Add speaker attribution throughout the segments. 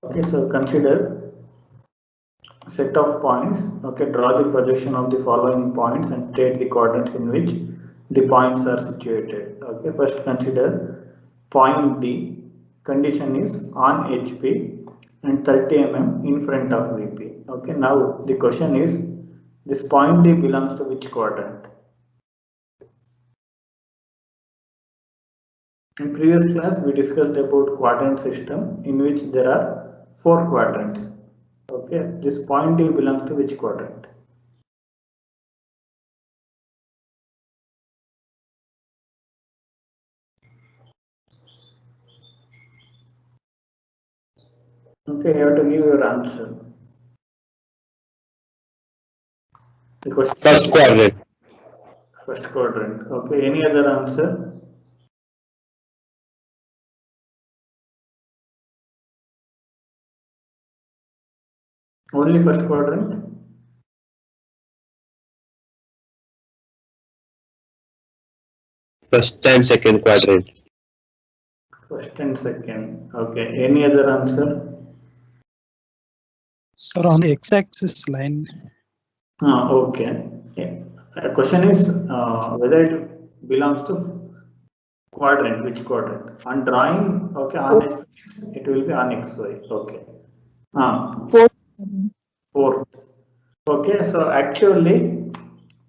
Speaker 1: Okay, so consider set of points. Okay, draw the projection of the following points and state the coordinates in which the points are situated. Okay, first consider point D. Condition is on HP and 30 mm in front of VP. Okay, now the question is this point D belongs to which quadrant? In previous class, we discussed about quadrant system in which there are 4 quadrants. Okay, this point D belongs to which quadrant? Okay, you have to give your answer. The question
Speaker 2: First quadrant.
Speaker 1: First quadrant. Okay, any other answer? Only first quadrant?
Speaker 2: First and second quadrant.
Speaker 1: First and second. Okay, any other answer?
Speaker 3: Sir, on the x-axis line.
Speaker 1: Okay. Yeah. The question is whether it belongs to quadrant, which quadrant? On drawing, okay, on X, it will be on XY. Okay. Fourth. Okay, so actually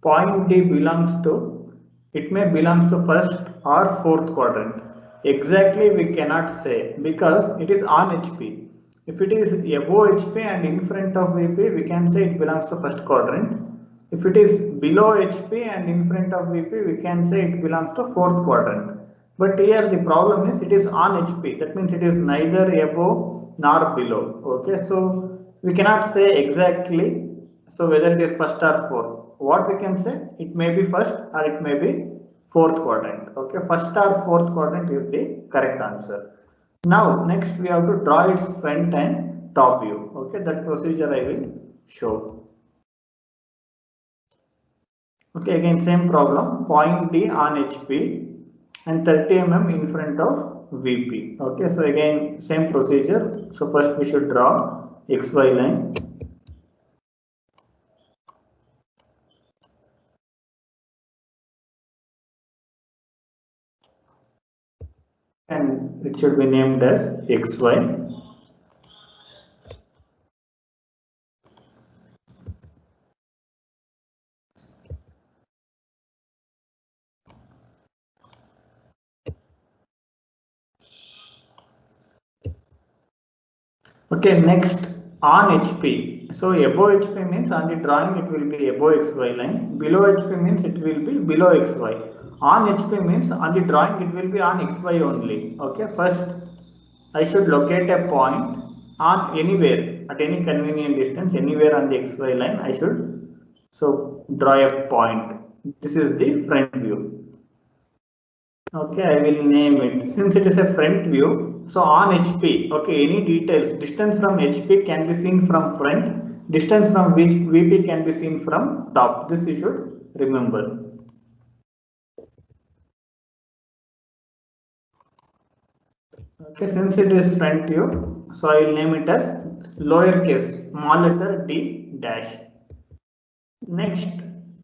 Speaker 1: point D belongs to, it may belongs to first or fourth quadrant. Exactly we cannot say because it is on HP. If it is above HP and in front of VP, we can say it belongs to first quadrant. If it is below HP and in front of VP, we can say it belongs to fourth quadrant. But here the problem is it is on HP. That means it is neither above nor below. Okay, so we cannot say exactly. So whether it is first or fourth, what we can say, it may be first or it may be fourth quadrant. Okay, first or fourth quadrant is the correct answer. Now next we have to draw its front and top view. Okay, that procedure I will show. Okay, again same problem, point D on HP and 30 mm in front of VP. Okay, so again same procedure. So first we should draw XY line. And it should be named as XY. Okay, next on HP. So above HP means on the drawing it will be above XY line. Below HP means it will be below XY. On HP means on the drawing it will be on XY only. Okay, first I should locate a point on anywhere at any convenient distance, anywhere on the XY line. I should draw a point. This is the front view. Okay, I will name it. Since it is a front view, so on HP, okay, any details, distance from HP can be seen from front, distance from VP can be seen from top. This you should remember. Okay, since it is front view, so I will name it as lowercase, small letter d dash. Next,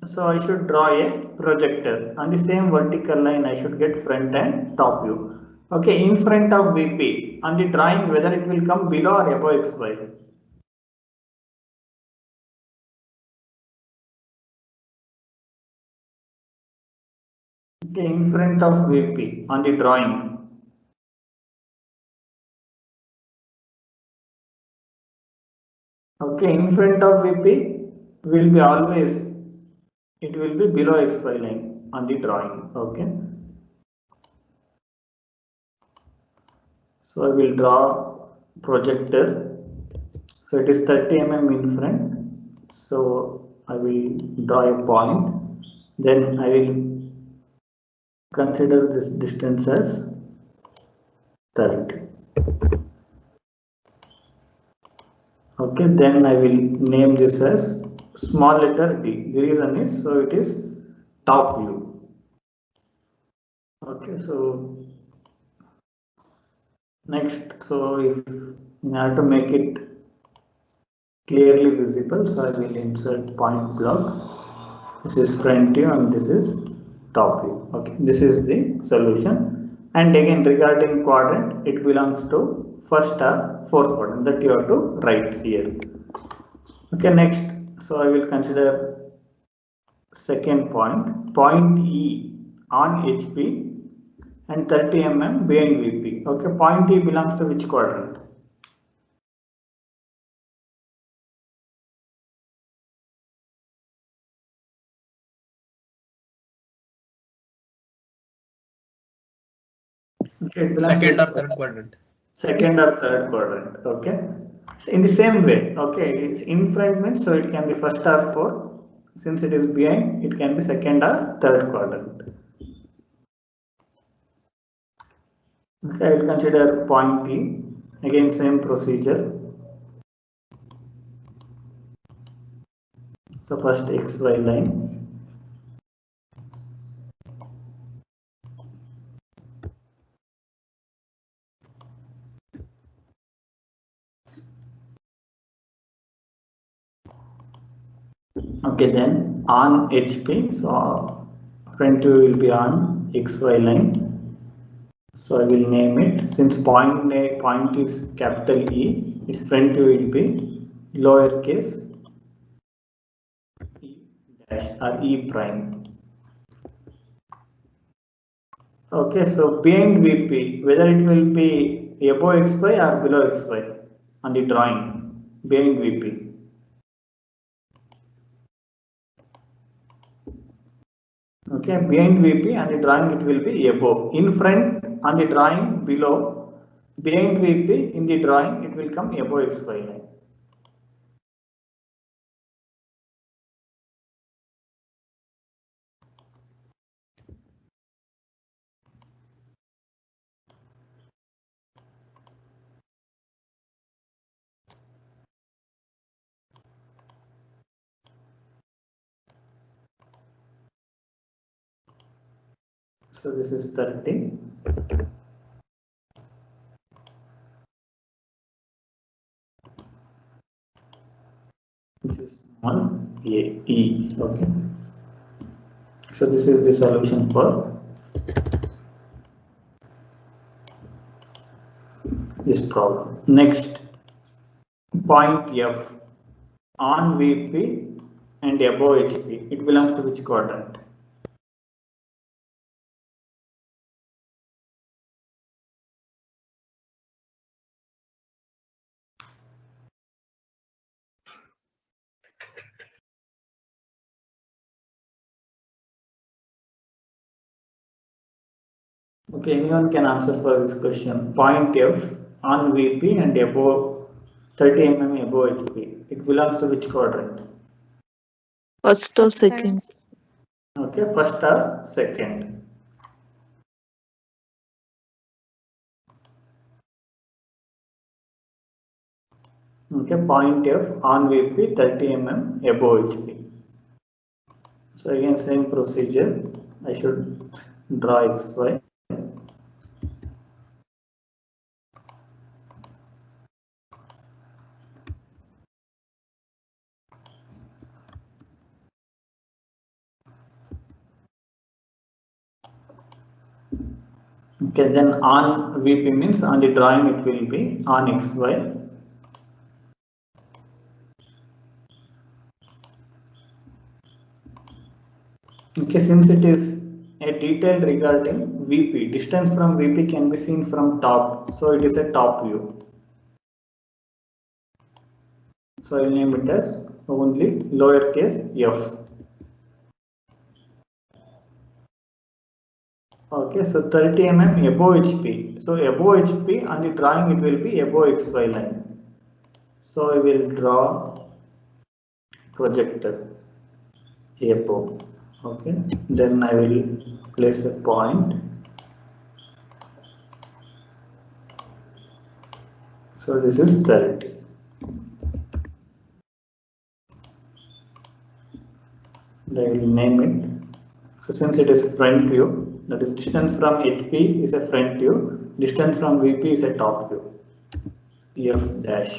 Speaker 1: so I should draw a projector on the same vertical line. I should get front and top view. Okay, in front of VP on the drawing, whether it will come below or above XY. Okay, in front of VP on the drawing. Okay, in front of VP will be always, it will be below XY line on the drawing. Okay. So I will draw projector. So it is 30 mm in front. So I will draw a point. Then I will consider this distance as 30. Okay, then I will name this as small letter d. The reason is so it is top view. Okay, so Next, so if in order to make it clearly visible, so I will insert point block. This is front view and this is top view. Okay, this is the solution. And again, regarding quadrant, it belongs to first or fourth quadrant, that you have to write here. Okay, next, so I will consider second point, point E on HP and 30 mm behind VP. Okay, point E belongs to which quadrant? Okay, it belongs
Speaker 4: Second
Speaker 1: to
Speaker 4: or third quadrant.
Speaker 1: Second or third quadrant. Okay, so in the same way. Okay, it's in front means so it can be first or fourth. Since it is behind, it can be second or third quadrant. Okay, I will consider point P. Again, same procedure. So first XY line. Okay, then on HP, so front view will be on XY line. So I will name it, since point is capital E, its front view will be lowercase e dash or E prime. Okay, so behind VP, whether it will be above XY or below XY on the drawing, behind VP. Okay, behind VP on the drawing it will be above. In front on the drawing below, behind VP in the drawing it will come above XY line. So this is 30. This is small a e. Okay. So this is the solution for this problem. Next, point F on VP and above HP. It belongs to which quadrant? Okay, anyone can answer for this question. Point F on VP and above 30 mm above HP. It belongs to which quadrant?
Speaker 5: First or second?
Speaker 1: Okay, first or second. Okay, point F on VP 30 mm above HP. So again, same procedure. I should draw XY. Okay, then on VP means on the drawing it will be on XY. Okay, since it is a detail regarding VP, distance from VP can be seen from top, so it is a top view. So I will name it as only lowercase f. Okay, so 30 mm above HP. So above HP on the drawing it will be above XY line. So I will draw projector above. Okay, then I will place a point. So this is 30. And I will name it. So since it is front view, that is distance from HP is a front view, Distance from VP is a top view, F dash.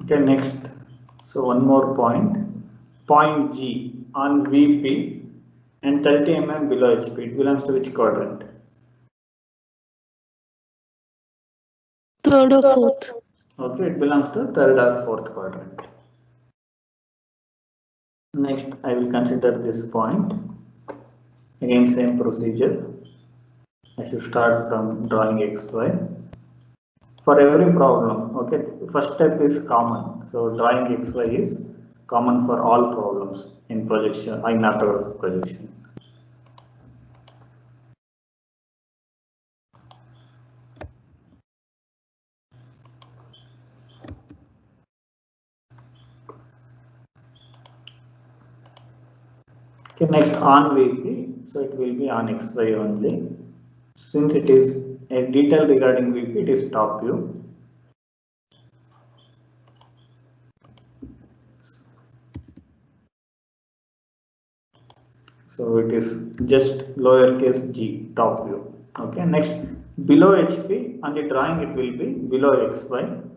Speaker 1: Okay, next. So one more point. Point G on VP and 30 mm below HP. It belongs to which quadrant?
Speaker 5: Third or fourth.
Speaker 1: Okay, it belongs to third or fourth quadrant. Next, I will consider this point. Again, same procedure. I should start from drawing XY. For every problem, okay, first step is common. So drawing XY is common for all problems in projection, in orthographic projection. Okay, next on VP, so it will be on XY only. Since it is a detail regarding VP, it is top view. So it is just lowercase g, top view. Okay, next below HP on the drawing it will be below XY.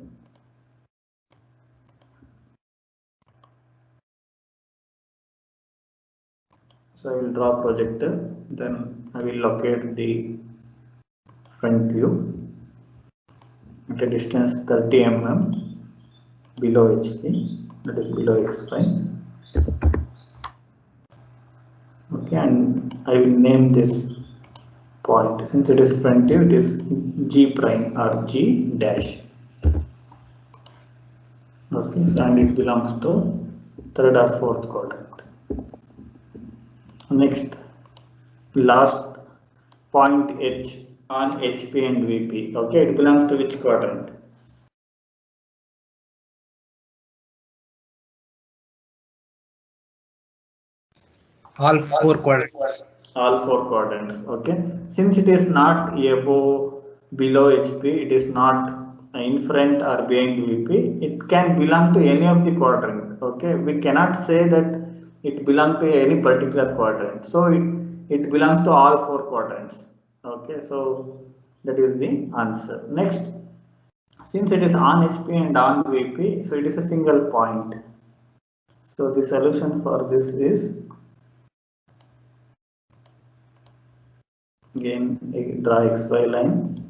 Speaker 1: So I will draw projector, then I will locate the front view at a distance 30 mm below HP, that is below XY. Okay, and I will name this point. Since it is front view, it is G prime or G dash. Okay, so and it belongs to third or fourth quadrant. Next, last point H on HP and VP. Okay, it belongs to which quadrant?
Speaker 4: All four quadrants.
Speaker 1: All four quadrants. Okay, since it is not above, below HP, it is not in front or behind VP, it can belong to any of the quadrant. Okay, we cannot say that it belongs to any particular quadrant. So it belongs to all four quadrants. Okay, so that is the answer. Next, since it is on HP and on VP, so it is a single point. So the solution for this is, again, draw XY line.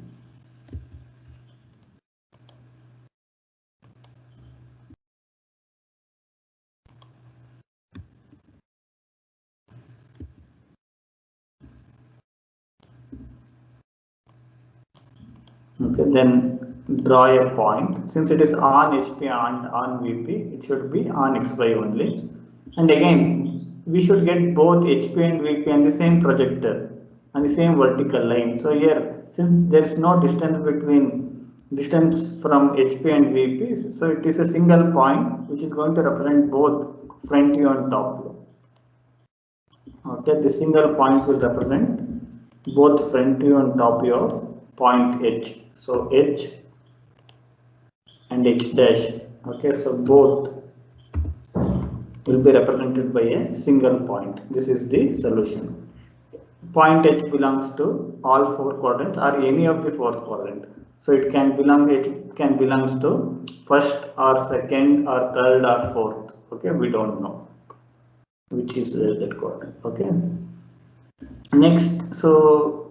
Speaker 1: Okay, then draw a point. Since it is on HP and on VP, it should be on XY only. And again, we should get both HP and VP on the same projector, on the same vertical line. So here, since there is no distance from HP and VP, so it is a single point which is going to represent both front view and top view. Okay, the single point will represent both front view and top view of point H. So H and H dash. Okay, so both will be represented by a single point. This is the solution. Point H belongs to all four quadrants or any of the fourth quadrant. So it can belong, H can belongs to first or second or third or fourth. Okay, we don't know which is that quadrant. Okay. Next, so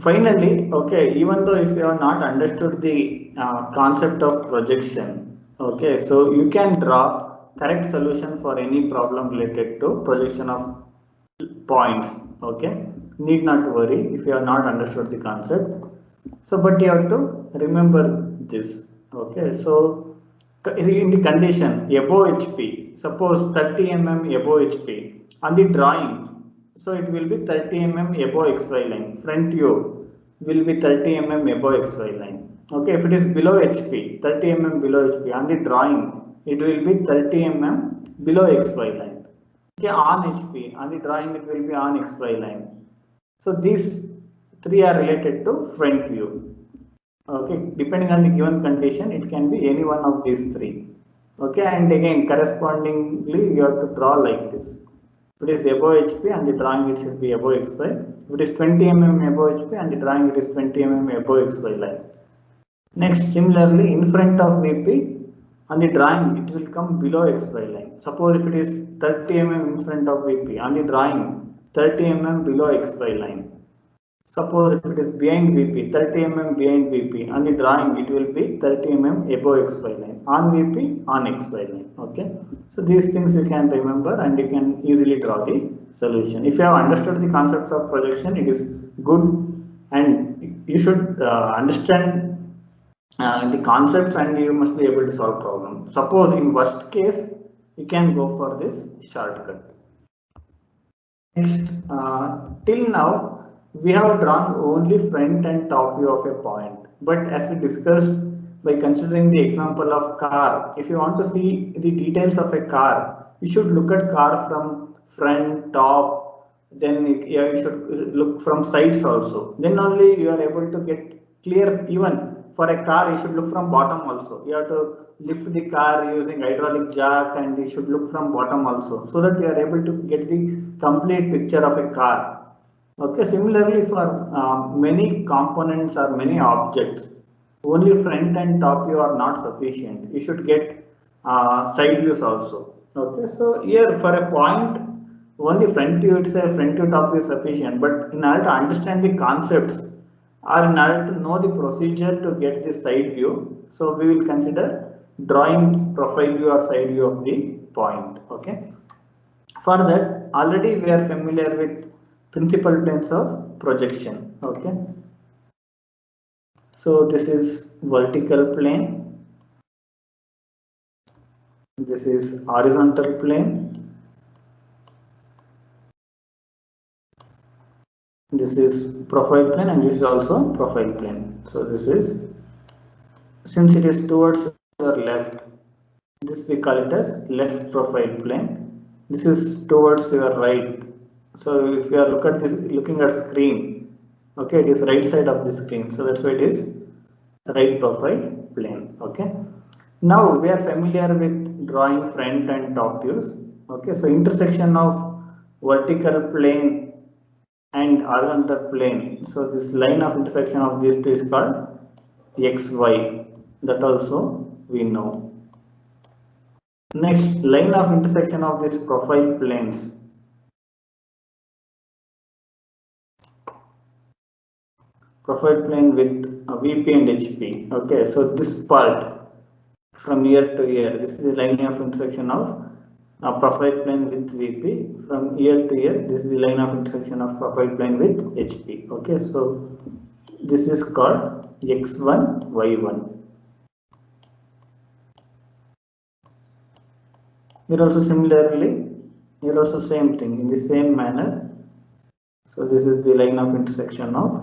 Speaker 1: finally, okay, even though if you have not understood the concept of projection, okay, so you can draw correct solution for any problem related to projection of points. Okay, need not worry if you have not understood the concept. So, but you have to remember this. Okay, so in the condition above HP, suppose 30 mm above HP on the drawing. So it will be 30 mm above XY line. Front view will be 30 mm above XY line. Okay, if it is below HP, 30 mm below HP on the drawing, it will be 30 mm below XY line. Okay, on HP, on the drawing it will be on XY line. So these three are related to front view. Okay, depending on the given condition, it can be any one of these three. Okay, and again correspondingly you have to draw like this. If it is above HP and the drawing it should be above XY. If it is 20 mm above HP and the drawing it is 20 mm above XY line. Next, similarly, in front of VP on the drawing it will come below XY line. Suppose if it is 30 mm in front of VP on the drawing 30 mm below XY line. Suppose if it is behind VP 30 mm behind VP on the drawing it will be 30 mm above XY line, on VP on XY line. Okay, so these things you can remember and you can easily draw the solution. If you have understood the concepts of projection, it is good, and you should understand the concepts and you must be able to solve problem. Suppose in worst case you can go for this shortcut. Next, till now we have drawn only front and top view of a point, but as we discussed, by considering the example of car, if you want to see the details of a car, you should look at car from front, top, then you should look from sides also. Then only you are able to get clear. Even for a car, you should look from bottom also. You have to lift the car using hydraulic jack, and you should look from bottom also, so that you are able to get the complete picture of a car. Okay, similarly for many components or many objects, only front and top view are not sufficient. You should get side views also. Okay, so here for a point, only front view, it's a front view, top view is sufficient. But in order to understand the concepts or in order to know the procedure to get the side view, so we will consider drawing profile view or side view of the point. Okay, for that already we are familiar with principal planes of projection. Okay, so this is vertical plane, this is horizontal plane, this is profile plane, and this is also profile plane. So this is, since it is towards your left, this we call it as left profile plane. This is towards your right. So if you are looking at screen, okay, it is right side of the screen. So that's why it is right profile plane. Okay. Now we are familiar with drawing front and top views. Okay. So intersection of vertical plane and horizontal plane. So this line of intersection of these two is called XY. That also we know. Next, line of intersection of these profile planes. Profile plane with VP and HP. Okay, so this part from here to here, this is the line of intersection of profile plane with VP. From here to here, this is the line of intersection of profile plane with HP. Okay, so this is called X1, Y1. Here also similarly, here also same thing in the same manner. So this is the line of intersection of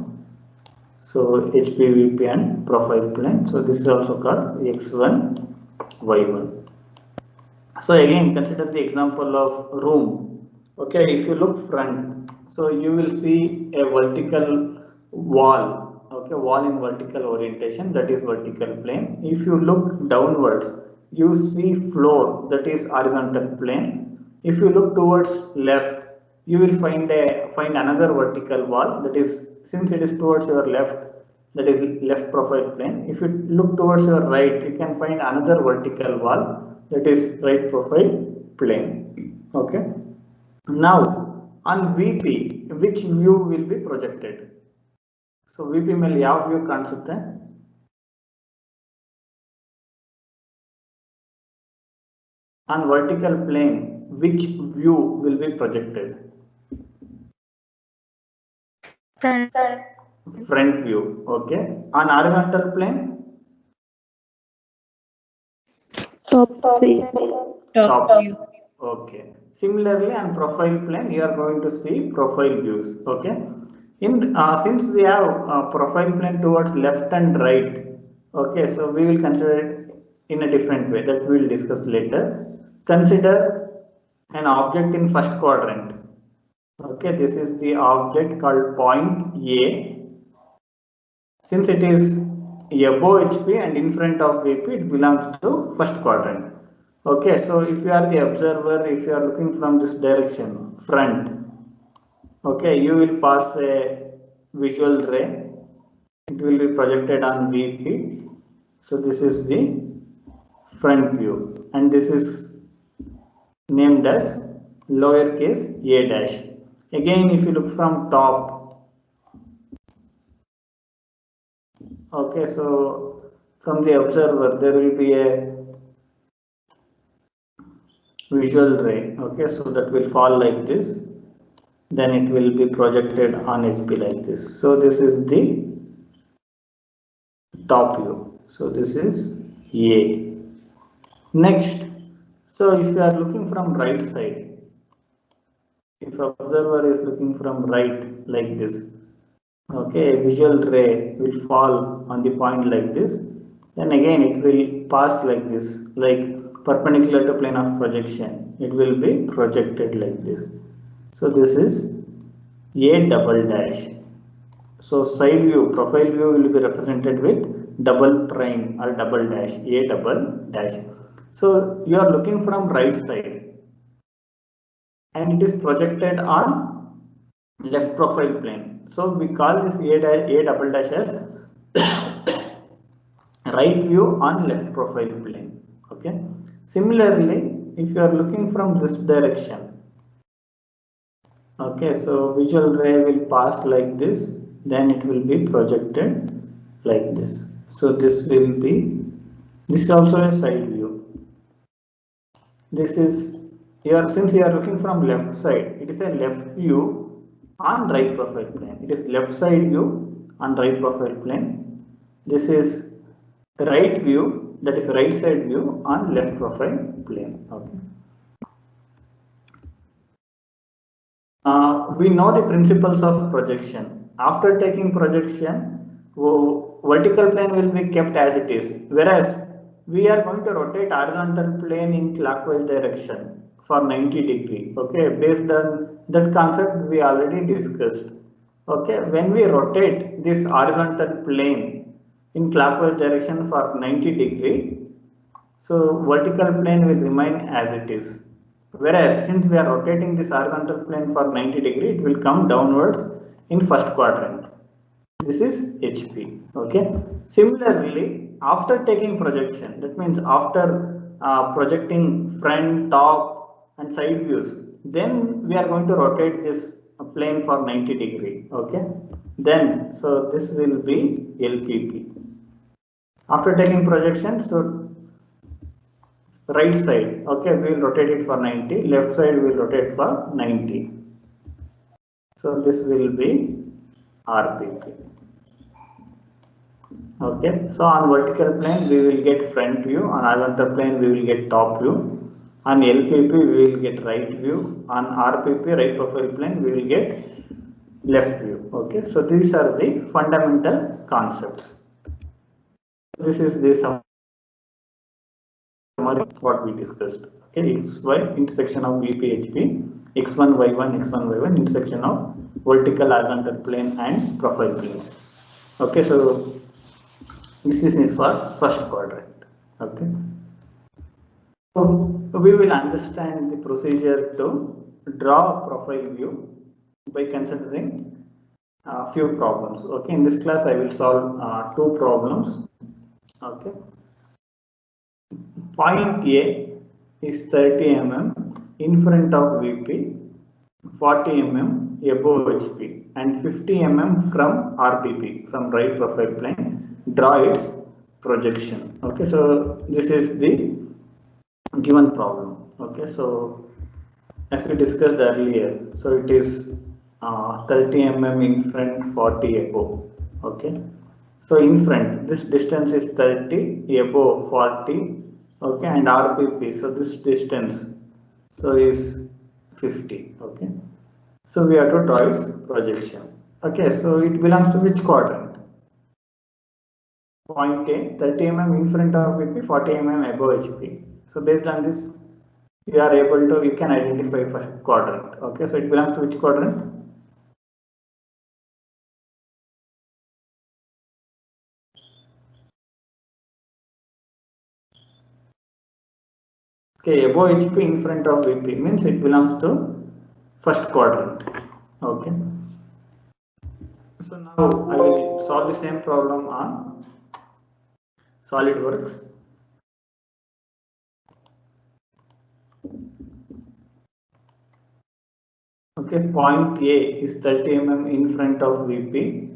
Speaker 1: HP, VP and profile plane. So this is also called X1, Y1. So again, consider the example of room. Okay, if you look front, so you will see a vertical wall. Okay, wall in vertical orientation, that is vertical plane. If you look downwards, you see floor, that is horizontal plane. If you look towards left, you will find another vertical wall, that is, since it is towards your left, that is left profile plane. If you look towards your right, you can find another vertical wall, that is right profile plane. Okay. Now on VP, which view will be projected? So VP में ಯಾವ view ಕಾಣಿಸುತ್ತೆ? On vertical plane, which view will be projected? Front view. Okay. On horizontal plane?
Speaker 5: Top view.
Speaker 6: Top view.
Speaker 1: Okay. Similarly, on profile plane, you are going to see profile views. Okay. In since we have profile plane towards left and right, okay, so we will consider it in a different way that we will discuss later. Consider an object in first quadrant. Okay, this is the object called point A. Since it is above HP and in front of VP, it belongs to first quadrant. Okay, so if you are the observer, if you are looking from this direction, front, okay, you will pass a visual ray. It will be projected on VP. So this is the front view, and this is named as lowercase a dash. Again, if you look from top, okay, so from the observer, there will be a visual ray, okay, so that will fall like this, then it will be projected on HP like this. So this is the top view. So this is A. Next, so if you are looking from right side, if observer is looking from right like this, okay, a visual ray will fall on the point like this, then again it will pass like this, like perpendicular to plane of projection, it will be projected like this. So this is A double dash. So side view, profile view will be represented with double prime or double dash, A double dash. So you are looking from right side and it is projected on left profile plane. So we call this A double dash as right view on left profile plane. Okay. Similarly, if you are looking from this direction, okay, so visual ray will pass like this, then it will be projected like this. So this will be, this is also a side view. This is, since you are looking from left side, it is a left view on right profile plane. It is left side view on right profile plane. This is right view, that is right side view on left profile plane. Okay. We know the principles of projection. After taking projection, vertical plane will be kept as it is, whereas we are going to rotate horizontal plane in clockwise direction for 90 degree. Okay, based on that concept we already discussed. Okay, when we rotate this horizontal plane in clockwise direction for 90 degree, so vertical plane will remain as it is. Whereas since we are rotating this horizontal plane for 90 degree, it will come downwards in first quadrant. This is HP. Okay. Similarly, after taking projection, that means after projecting front, top, and side views, then we are going to rotate this plane for 90 degree. Okay. Then, so this will be LPP. After taking projection, so right side, okay, we will rotate it for 90, left side we will rotate for 90. So this will be RPP. Okay, so on vertical plane we will get front view, on horizontal plane we will get top view, on LPP we will get right view, on RPP right profile plane we will get left view. Okay, so these are the fundamental concepts. This is the summary what we discussed. Okay, XY intersection of VPHP, X1 Y1 X1 Y1 intersection of vertical horizontal plane and profile planes. Okay, so this is for first quadrant. Okay, so we will understand the procedure to draw a profile view by considering a few problems. Okay, in this class I will solve two problems. Okay. Point A is 30 mm in front of VP, 40 mm above HP, and 50 mm from RPP, from right profile plane. Draw its projection. Okay, so this is the given problem. Okay, so as we discussed earlier, so it is 30 mm in front, 40 above. Okay, so in front, this distance is 30, above 40. Okay, and RPP, so this distance, so is 50. Okay, so we have to draw its projection. Okay, so it belongs to which quadrant? Point A, 30 mm in front of VP, 40 mm above HP. So based on this, you are able to, you can identify first quadrant. Okay, so it belongs to which quadrant? Okay, above HP in front of VP means it belongs to first quadrant. Okay. So now I will solve the same problem on SolidWorks. Okay, point A is 30 mm in front of VP,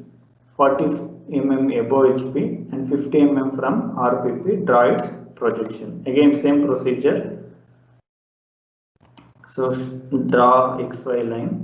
Speaker 1: 40 mm above HP and 50 mm from RPP. Draw its projection. Again same procedure. So draw XY line.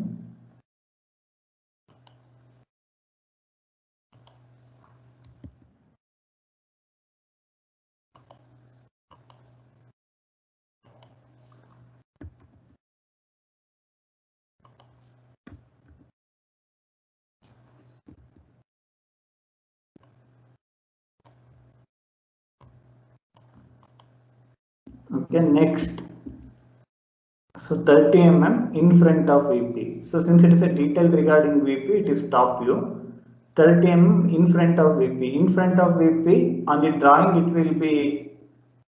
Speaker 1: Okay, next. So 30 mm in front of VP. So since it is a detail regarding VP, it is top view. 30 mm in front of VP. In front of VP on the drawing it will be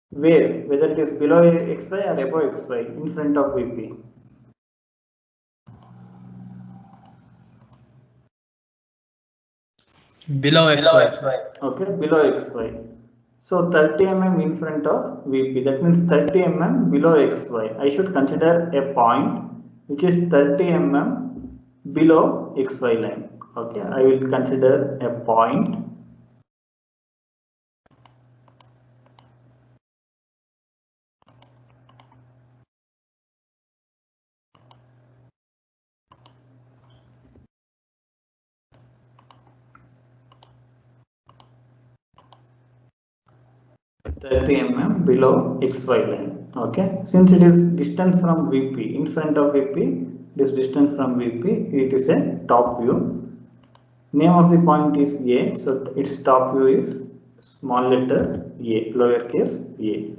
Speaker 1: where? Whether it is below XY or above XY in front of VP.
Speaker 4: Below XY.
Speaker 1: Okay, below XY. So 30 mm in front of VP. That means 30 mm below XY. I should consider a point which is 30 mm below XY line. Okay, I will consider a point. Below XY line. Okay, since it is distance from VP, in front of VP, this distance from VP, it is a top view. Name of the point is A, so its top view is small letter A, lowercase a.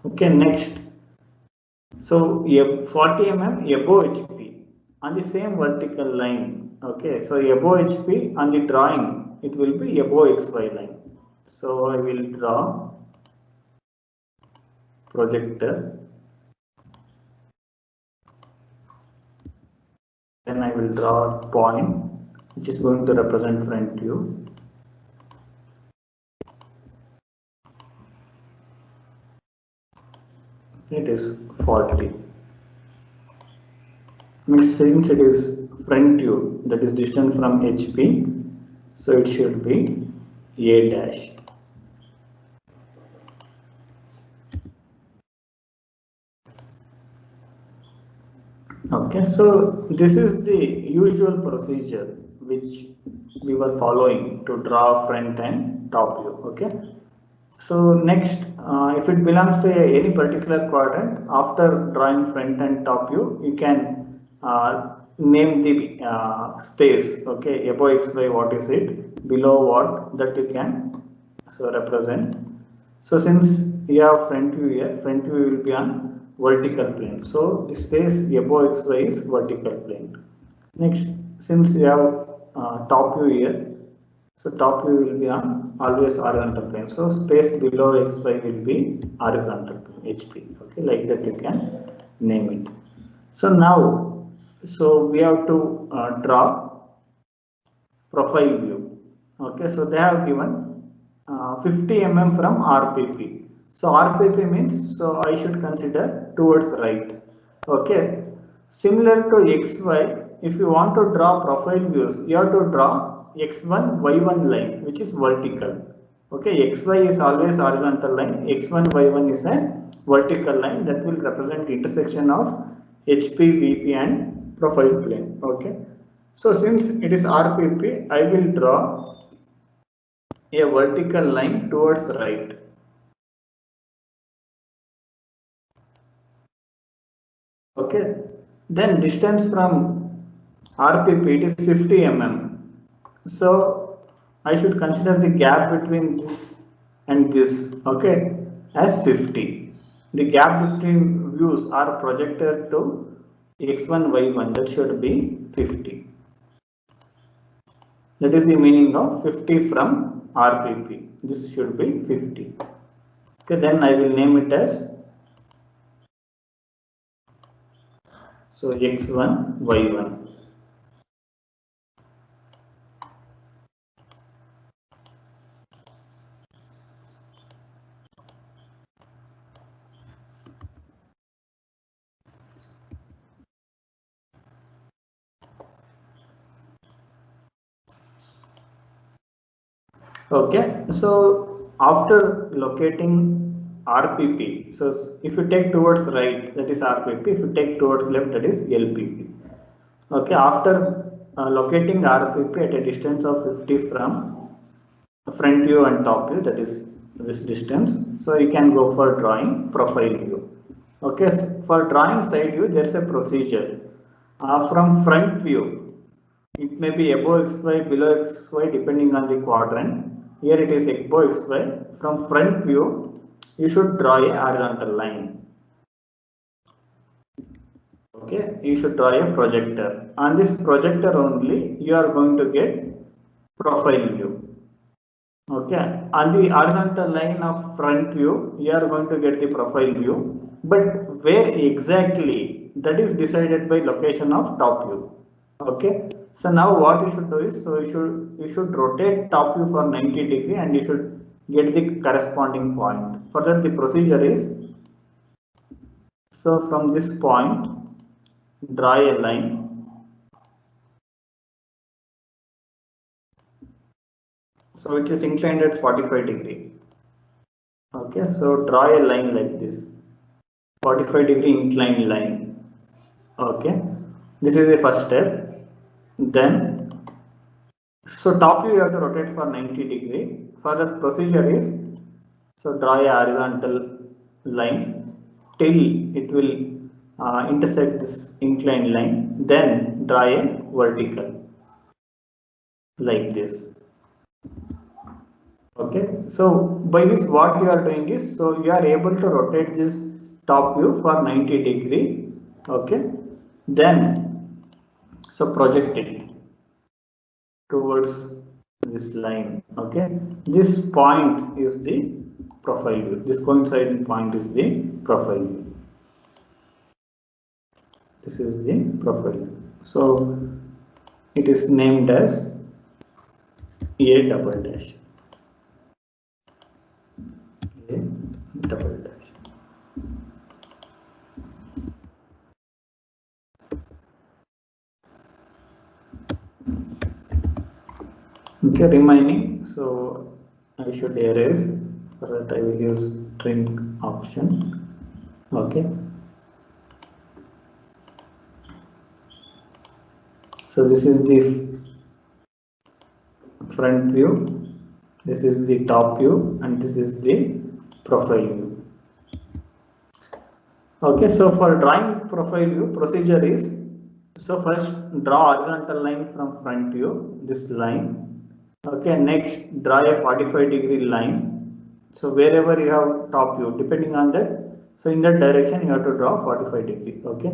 Speaker 1: Okay, next. So 40 mm above HP on the same vertical line. Okay, so above HP on the drawing, it will be above XY line. So I will draw projector. Then I will draw a point which is going to represent front view. It is 40. Next, since it is front view, that is distance from HP, so it should be A dash. Okay, so this is the usual procedure which we were following to draw front and top view. Okay, so next, if it belongs to any particular quadrant, after drawing front and top view, you can name the space. Okay, above XY, what is it? Below what? That you can so represent. So since you have front view here, front view will be on vertical plane. So the space above XY is vertical plane. Next, since you have top view here, so top view will be on always horizontal plane. So space below XY will be horizontal plane, HP. Okay, like that you can name it. So now, so we have to draw profile view. Okay, so they have given 50 mm from RPP. So RPP means, so I should consider towards right. Okay, similar to XY, if you want to draw profile views, you have to draw X1 Y1 line, which is vertical. Okay, XY is always horizontal line, X1 Y1 is a vertical line that will represent the intersection of HP, VP and profile plane. Okay, so since it is RPP, I will draw a vertical line towards right. Okay, then distance from RPP it is 50 mm. So I should consider the gap between this and this, okay, as 50. The gap between views are projected to X1 Y1, that should be 50. That is the meaning of 50 from RPP. This should be 50. Okay, then I will name it as So x1, y1. Okay, so after locating RPP, so if you take towards right, that is RPP. If you take towards left, that is LPP. Okay, after locating RPP at a distance of 50 from front view and top view, that is this distance, so you can go for drawing profile view. Okay, so for drawing side view, there is a procedure. From front view, it may be above xy, below xy, depending on the quadrant. Here it is above xy. From front view, you should draw a horizontal line. Okay, you should draw a projector. On this projector only, you are going to get profile view. Okay, on the horizontal line of front view, you are going to get the profile view. But where exactly, that is decided by location of top view. Okay, so now what you should do is, so you should rotate top view for 90 degree and you should get the corresponding point. For that, the procedure is, so from this point, draw a line. So it is inclined at 45 degree. Okay, so draw a line like this, 45 degree inclined line. Okay, this is the first step. Then, so top view you have to rotate for 90 degree. For the procedure is, so draw a horizontal line till it will intersect this inclined line. Then draw a vertical like this. Okay, so by this what you are doing is, so you are able to rotate this top view for 90 degree. Okay, then so project it towards this line. Okay, this point is the profile view. This coinciding point is the profile view. This is the profile view. So it is named as A double dash. A double dash. Okay, remaining, so I should erase. For that I will use trim option. Okay, so this is the front view, this is the top view, and this is the profile view. Okay, so for drawing profile view, procedure is, so first draw horizontal line from front view, this line. Okay, next draw a 45 degree line. So wherever you have top view, depending on that, so in that direction you have to draw 45 degree. Okay,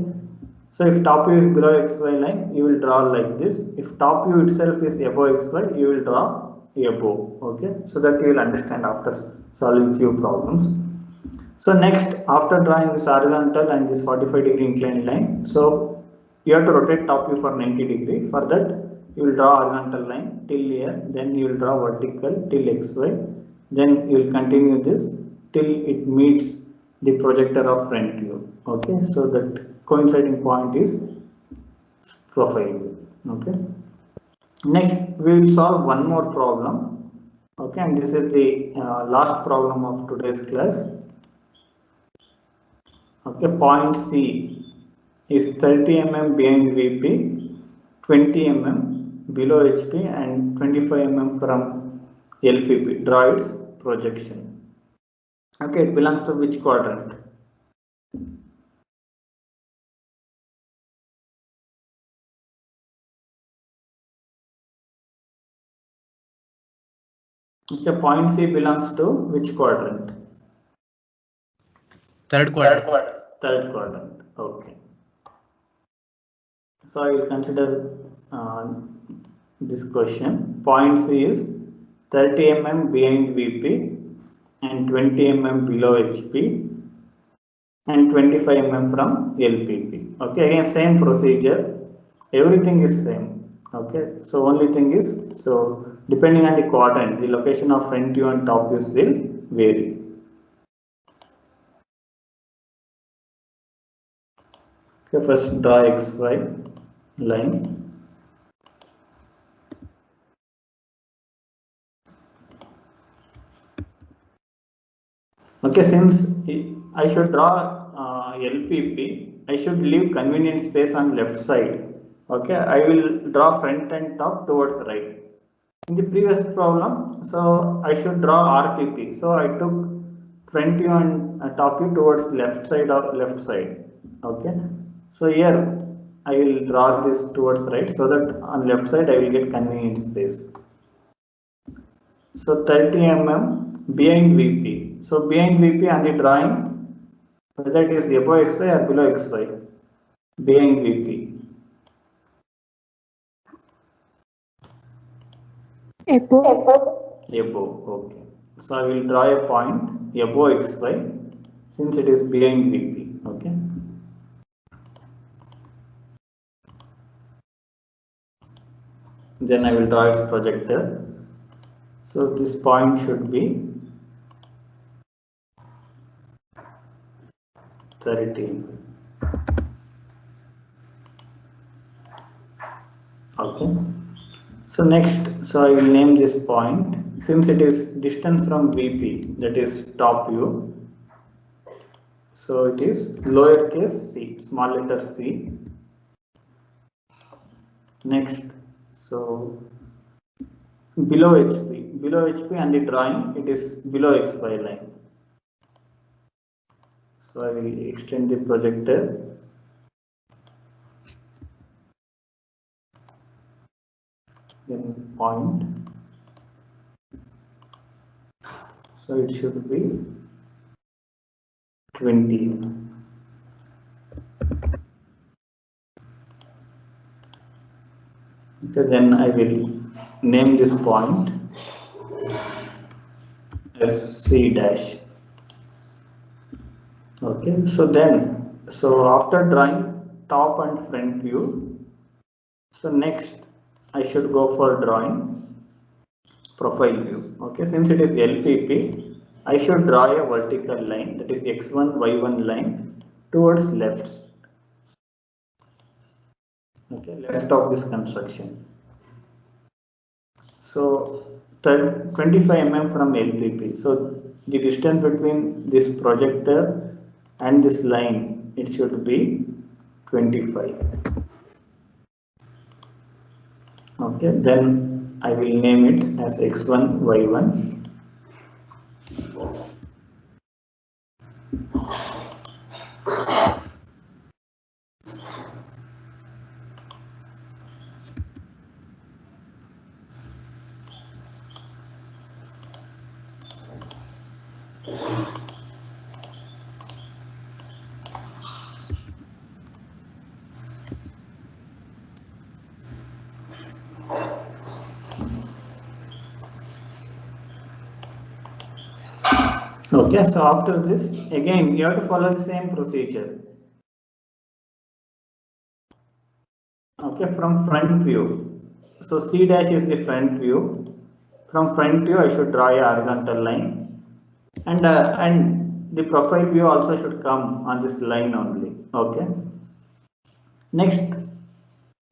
Speaker 1: so if top view is below xy line, you will draw like this. If top view itself is above xy, you will draw above. Okay, so that you will understand after solving few problems. So next, after drawing this horizontal and this 45 degree inclined line, so you have to rotate top view for 90 degree. For that, you will draw horizontal line till here, then you will draw vertical till xy, then you will continue this till it meets the projector of front view. Okay, so that coinciding point is profile view. Okay, next we will solve one more problem. Okay, and this is the last problem of today's class. Okay, point C is 30 mm behind VP, 20 mm below HP, and 25 mm from LPP. Draw its projection. Okay, it belongs to which quadrant? Okay, point C belongs to which quadrant?
Speaker 4: Third quadrant.
Speaker 1: Third quadrant. Okay. So I will consider this question. Point C is 30 mm behind VP and 20 mm below HP and 25 mm from LPP. Okay, again same procedure, everything is same. Okay, so only thing is, so depending on the quadrant, the location of front view and top views will vary. Okay, first draw XY line. Okay, since I should draw LPP, I should leave convenient space on left side. Okay, I will draw front and top towards right. In the previous problem, so I should draw RPP. So I took front view and top view towards left side or left side. Okay, so here I will draw this towards right so that on left side I will get convenient space. So 30 mm behind VP. So behind VP on the drawing, whether it is above XY or below XY, behind VP.
Speaker 5: Above.
Speaker 1: Above, okay. So I will draw a point above XY since it is behind VP, okay. Then I will draw its projector. So this point should be 30. Okay. So next, so I will name this point since it is distance from VP, that is top view. So it is lowercase c, small letter c. Next, so below HP on the drawing, it is below XY line. So I will extend the projector. Then point. So it should be 20. Okay, then I will name this point as C dash. Okay, so then, so after drawing top and front view, so next I should go for drawing profile view. Okay, since it is LPP, I should draw a vertical line, that is X1, Y1 line towards left. Okay, left of this construction. So 25 mm from LPP. So the distance between this projector and this line, it should be 25. Okay, then I will name it as X1, Y1. Okay, so after this, again, you have to follow the same procedure. Okay, from front view. So C dash is the front view. From front view, I should draw a horizontal line, and the profile view also should come on this line only. Okay. Next,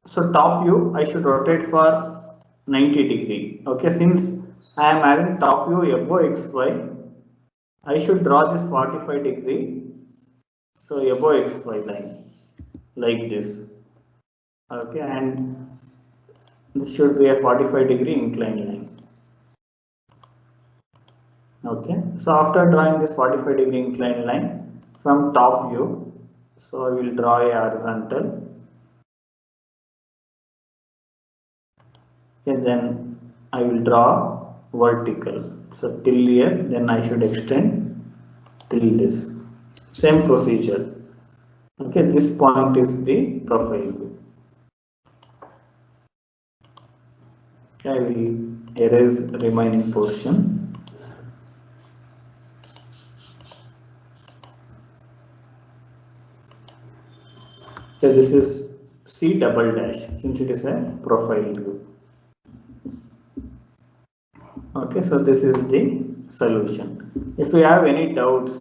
Speaker 1: so top view, I should rotate for 90 degree. Okay, since I am having top view above XY, I should draw this 45 degree, so above XY line, like this. Okay, and this should be a 45 degree inclined line. Okay, so after drawing this 45 degree inclined line from top view, so I will draw a horizontal. Okay, then I will draw vertical. So till here, then I should extend till this. Same procedure. Okay, this point is the profile view. Okay, I will erase remaining portion. So this is C double dash since it is a profile view. Okay, so this is the solution. If you have any doubts,